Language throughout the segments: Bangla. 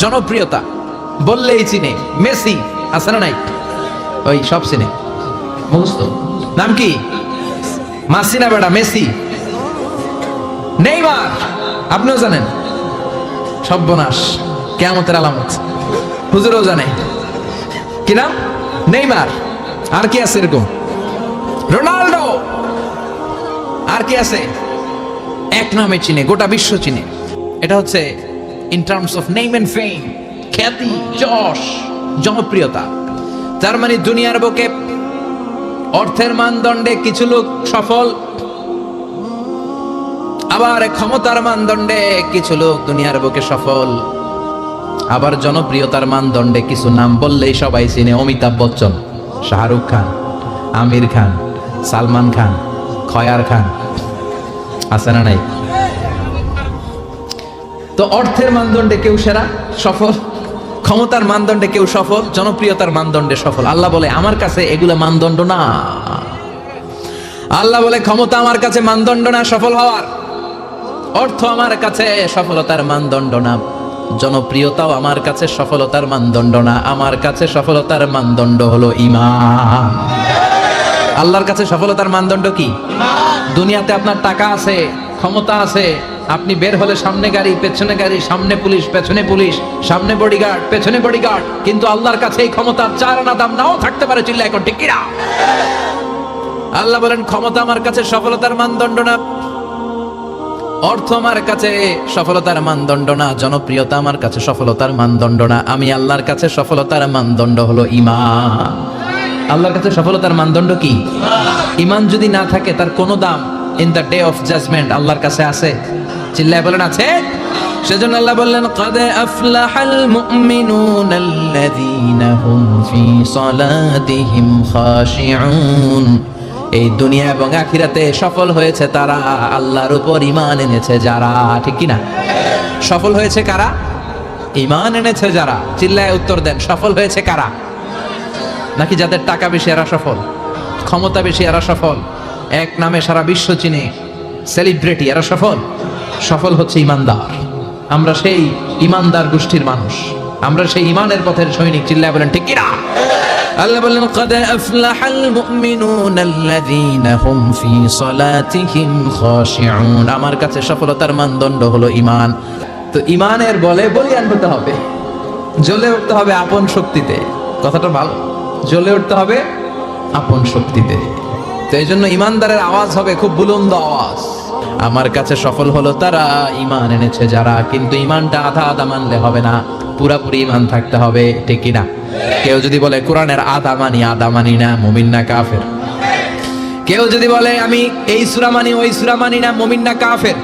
জনপ্রিয়তা বললেই চিনে। মেসি আছে না নাই? ওই সব চিনে, মুখস্থ। নাম কি? মাসিনা বেটা মেসি। নেইমার আপনিও জানেন, সর্বনাশ, কিয়ামতের আলামত, হুজুরও জানে। কি নাম? নেইমার। আর কি আছে এরকম? রোনাল্ডো। আর কি আছে? এক নামে চিনে, গোটা বিশ্ব চিনে। এটা হচ্ছে in terms of name and fame, খ্যাতি, যশ, জনপ্রিয়তা। তার মানে দুনিয়ার বুকে অর্থের মানদণ্ডে কিছু লোক সফল, আবার ক্ষমতার মানদণ্ডে কিছু লোক দুনিয়ার বুকে সফল, আবার জনপ্রিয়তার মানদণ্ডে কিছু নাম বললেই সবাই চিনে। অমিতাভ বচ্চন, শাহরুখ খান, আমির খান, সালমান খান, খয়ার খান, আছে না নাই? তো অর্থের মানদণ্ডে কেউ সেরা সফল, ক্ষমতার মানদণ্ডে কেউ সফল, জনপ্রিয়তার মানদণ্ডে সফল। আল্লাহ বলে আমার কাছে এগুলা মানদণ্ড না। আল্লাহ বলে ক্ষমতা আমার কাছে মানদণ্ড না সফল হওয়ার, অর্থ আমার কাছে সফলতার মানদণ্ড না, জনপ্রিয়তাও আমার কাছে সফলতার মানদণ্ড না। আমার কাছে সফলতার মানদণ্ড হলো ঈমান। আল্লাহর কাছে সফলতার মানদণ্ড কি? দুনিয়াতে আপনার টাকা আছে, ক্ষমতা আছে, আপনি বের হলে সামনে গাড়ি, পেছনে গাড়ি, সামনে পুলিশ, পেছনে পুলিশ, সামনে বডিগার্ড, পেছনে বডিগার্ড, কিন্তু আল্লাহর কাছে এই ক্ষমতার 4 আনা দাম নাও থাকতে পারে। চিল্লা এখন ঠিক কিনা? আল্লাহ বলেন ক্ষমতা আমার কাছে সফলতার মানদণ্ড না, অর্থ আমার কাছে সফলতার মানদণ্ড না, জনপ্রিয়তা আমার কাছে সফলতার মানদণ্ড না। আমি আল্লাহর কাছে সফলতার মানদণ্ড হলো ঈমান। আল্লাহর কাছে সফলতার মানদণ্ড কি? ঈমান যদি না থাকে তার কোনো দাম in the day of judgment আল্লাহর কাছে আছে? চিল্লায় বলেন আছে। সেজন্য আল্লাহ বললেন ক্বাদ আফলাহাল মুমিনুনাল্লাযীনা হুম ফী সালাতিহিম খাশিউন। এই দুনিয়া এবং আখিরাতে সফল হয়েছে তারা, আল্লাহর উপর ঈমান এনেছে যারা। ঠিক কি না? সফল হয়েছে কারা? ঈমান এনেছে যারা। চিল্লায় উত্তর দেন, সফল হয়েছে কারা? নাকি যাদের টাকা বেশি এরা সফল, ক্ষমতা বেশি এরা সফল, এক নামে সারা বিশ্ব চিনে, সেলিব্রিটি এরা সফল? সফল হচ্ছে ঈমানদার। আমরা সেই ঈমানদার গোষ্ঠীর মানুষ, আমরা সেই ঈমানের পথের সৈনিক। চিল্লায় বলেন ঠিক কি না? আল্লাহ বললেন ক্বাদ আফলাহাল মুমিনুনাল্লাযীনা হুম ফী সালাতিহিম খাশিউন। আমার কাছে সফলতার মানদণ্ড হলো ঈমান। তো ঈমানের বলে বলিয়ান হতে হবে, জ্বলে উঠতে হবে আপন শক্তিতে। কথাটা ভালো, জ্বলে উঠতে হবে আপন শক্তিতে। তো এই জন্য ঈমানদারের আওয়াজ হবে খুব বুলন্দ আওয়াজ। আমার কাছে সফল হলো তারা, ঈমান এনেছে যারা। কিন্তু ঈমানটা আধা আধা মানলে হবে না, পুরাপুরি ঈমান থাকতে হবে। ঠিক কি না? কেউ যদি বলে কোরআনের আধা মানি না, মুমিন না কাফের। কেউ যদি বলে আমি এই সূরা মানি ওই সূরা মানি না, মুমিন না কাফের।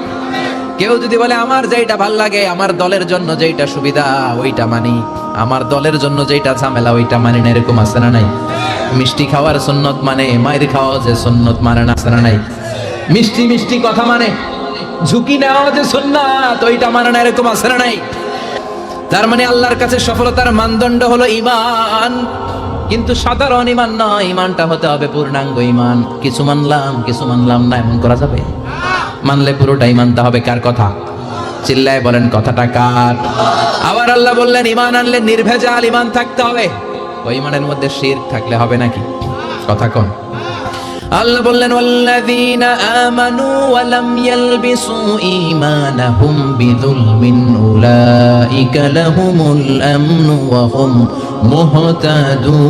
কেউ যদি বলে আমার যেটা ভাল লাগে, আমার দলের জন্য যেটা সুবিধা ওইটা মানি, আমার দলের জন্য যেটা ঝামেলা ওইটা মানি না, এরকম আছে না নাই? মিষ্টি খাওয়ার সুন্নত মানে, মায়ের খাওয়া যে সুন্নত মানে না, আছে না নাই? মিষ্টি মিষ্টি কথা মানে, ঝুঁকি নেওয়া যে সুন্নাত ওইটা মানে না, এরকম আছে না নাই? তার মানে আল্লাহর কাছে সফলতার মানদণ্ড হলো ঈমান। কিন্তু সাধারণ ঈমান নয়, ঈমানটা হতে হবে পূর্ণাঙ্গ ঈমান। কিছু মানলাম না, এমন করা যাবে? মানলে পুরোটাই মানতে হবে। কার কথা? চিল্লায় বলেন কথাটা কার? আবার আল্লাহ বললেন ঈমান আনলে নির্ভেজাল ঈমান থাকতে হবে। ওই ঈমানের মধ্যে শিরক থাকলে হবে নাকি? কথা কোন? আল্লাহ বললেন ওয়াল্লাযীনা আমানু ওয়া লাম ইয়ালবিসু ঈমানাহুম বিযুলমিন উলাইকা লাহুমুল আমনু ওয়া হুম মুহতাদুন।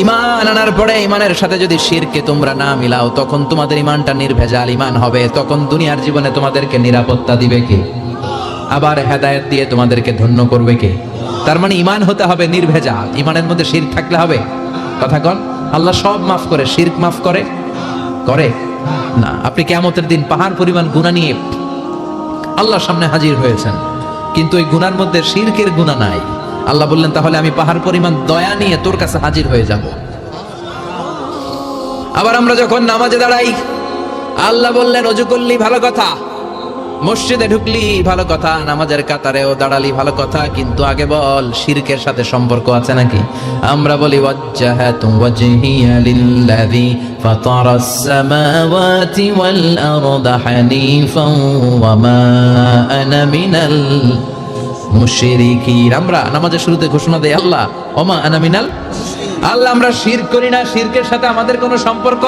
ঈমান আনার পরে ঈমানের সাথে যদি শিরকে তোমরা না মিলাও, তখন তোমাদের ঈমানটা নির্ভেজাল ঈমান হবে। তখন দুনিয়ার জীবনে তোমাদেরকে নিরাপত্তা দিবে কে? আবার হেদায়েত দিয়ে তোমাদেরকে ধন্য করবে কে? তার মানে ঈমান হতে হবে নির্ভেজাল। ঈমানের মধ্যে শিরক থাকলে হবে? কথা কন। আল্লাহ সব মাফ করে, শিরক মাফ করে? করে না। আপনি কিয়ামতের দিন পাহাড় পরিমাণ গুনাহ নিয়ে আল্লাহর সামনে হাজির হয়েছেন, কিন্তু ওই গুনার মধ্যে শিরকের গুনাহ নাই। আল্লাহ বললেন তাহলে আমি পাহাড় পরিমাণ দয়া নিয়ে তোর কাছে হাজির হয়ে যাব। আবার আমরা যখন নামাজে দাঁড়াই, আল্লাহ বললেন ওযু করলি ভালো কথা, মসজিদে ঢুকলি ভালো কথা, নামাজের কাতারেও দাঁড়ালি ভালো কথা, কিন্তু আগে বল শিরকের সাথে সম্পর্ক আছে নাকি? আমরা বলি ওয়াজ্জাহাতু ওয়াজহিয়া লিল্লাযী ফাতারাস সামাওয়াতি ওয়াল আরদা হানিফান ওয়া মা আনা মিনাল মুশরিকিন। আমরা নামাজের শুরুতে ঘোষণা দেই আল্লাহ ওয়া মা আনা মিনাল, আল্লাহ আমরা শিরক করি না, শিরকের সাথে আমাদের কোনো সম্পর্ক।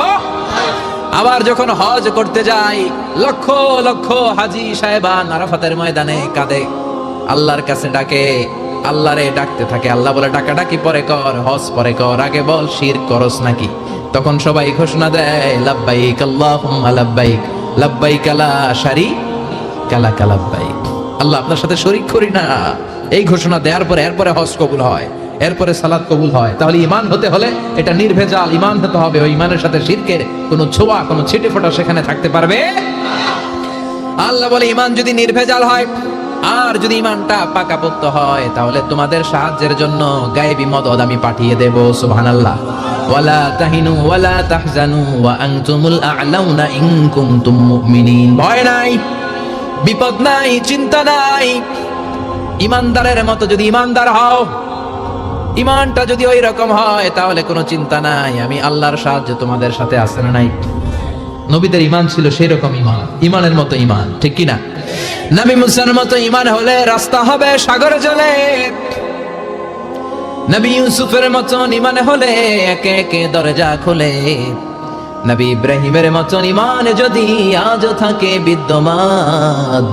আবার যখন হজ করতে যাই, লক্ষ লক্ষ হাজি সাহেবান আরাফাতের ময়দানে কাঁদে, আল্লাহর কাছে ডাকে, আল্লাহরে ডাকতে থাকে। আল্লাহ বলে ডাকাডাকি পরে কর, হজ পরে কর, আগে বল শিরক করস নাকি? তখন সবাই ঘোষণা দেয় লাব্বাইক আল্লাহুম্মা লাব্বাইক, লাব্বাইক লা শারীকা লাক লাব্বাইক, আল্লাহ আপনার সাথে শরীক করি না। এই ঘোষণা দেওয়ার পরে এরপরে হজ কবুল হয়, এরপরে সালাত কবুল হয়। তাহলে ঈমান হতে হলে এটা নির্ভেজাল ঈমান হতে হবে। ওই ঈমানের সাথে শিরকের কোনো ছোঁয়া, কোনো ছিটেফোঁটা সেখানে থাকতে পারবে। আল্লাহ বলে ঈমান যদি নির্ভেজাল হয় আর যদি ঈমানটা পাকাপোক্ত হয়, তাহলে তোমাদের সাহায্যের জন্য গায়েবী মদদ আমি পাঠিয়ে দেব। সুবহানাল্লাহ। ওয়ালা তাহিনু ওয়ালা তাহজানু ওয়া আনতুমুল আ'লাউনা ইন কুনতুম মুমিনিন। ভয় নাই, বিপদ নাই, চিন্তা নাই। ঈমানদারের মতো যদি ঈমানদার হও, ঈমানটা যদি ওই রকম হয়, তাহলে কোনো চিন্তা নাই, আমি আল্লাহর সাহায্য তোমাদের সাথে আছে না নাই? নবীদের ঈমান ছিল সেই রকম ঈমান, ঈমানের মতো ঈমান, ঠিক কি না? নবী মুসার মতো ঈমান হলে রাস্তা হবে সাগর জলে। নবী ইউসুফের মতন ঈমান হলে একে একে দরজা খোলে। নবী ইব্রাহিমের মতন ঈমান যদি আজও থাকে বিদ্যমান,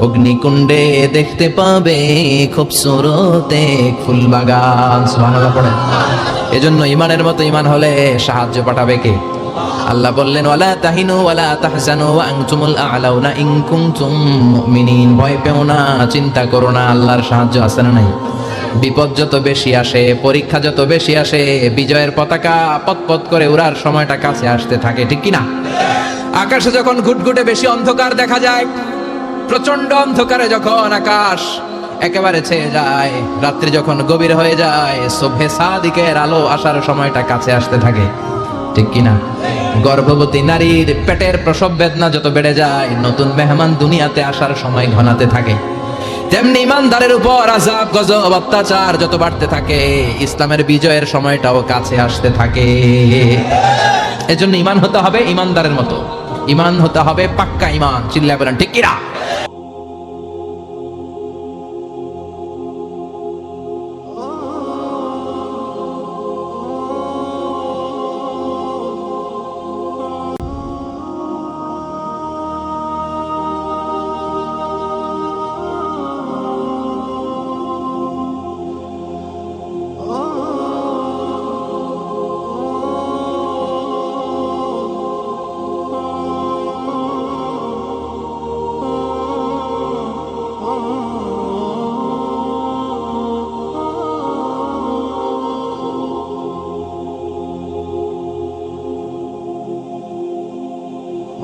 অগ্নিকুণ্ডে দেখতে পাবে খুবসুরত এক ফুল বাগান। সুবহানাল্লাহ পড়েন। এজন্য ঈমানের মতো ঈমান হলে সাহায্য পাঠাবে কে? আল্লাহ বললেন ওয়ালা তাহিনু ওয়ালা তাহজানু ওয়া আনতুমুল আ'লাউনা ইন কুনতুম মুমিনিন। ভয় পেও না, চিন্তা করো না, আল্লাহর সাহায্য আছে না নাই? বিপদ যত বেশি আসে, পরীক্ষা যত বেশি আসে, বিজয়ের পতাকা পতপত করে উড়ার সময়টা কাছে আসতে থাকে, ঠিক কি না? আকাশে যখন ঘুটঘুটে বেশি অন্ধকার দেখা যায়, প্রচন্ড অন্ধকারে যখন আকাশ একেবারে ছেয়ে যায়, রাত্রি যখন গভীর হয়ে যায়, সুবহে সাদিকের আলো আসার সময়টা কাছে আসতে থাকে, ঠিক কিনা? গর্ভবতী নারীর পেটের প্রসব বেদনা যত বেড়ে যায়, নতুন মেহমান দুনিয়াতে আসার সময় ঘনাতে থাকে, তেমনি ইমানদারের উপর আযাব গজব অত্যাচার যত বাড়তে থাকে, ইসলামের বিজয়ের সময়টাও কাছে আসতে থাকে। এজন্য ঈমান হতে হবে ইমানদারের মতো, ঈমান হতে হবে পাক্কা ঈমান। চিল্লায় বলেন ঠিক কিনা?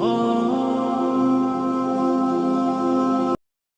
Oh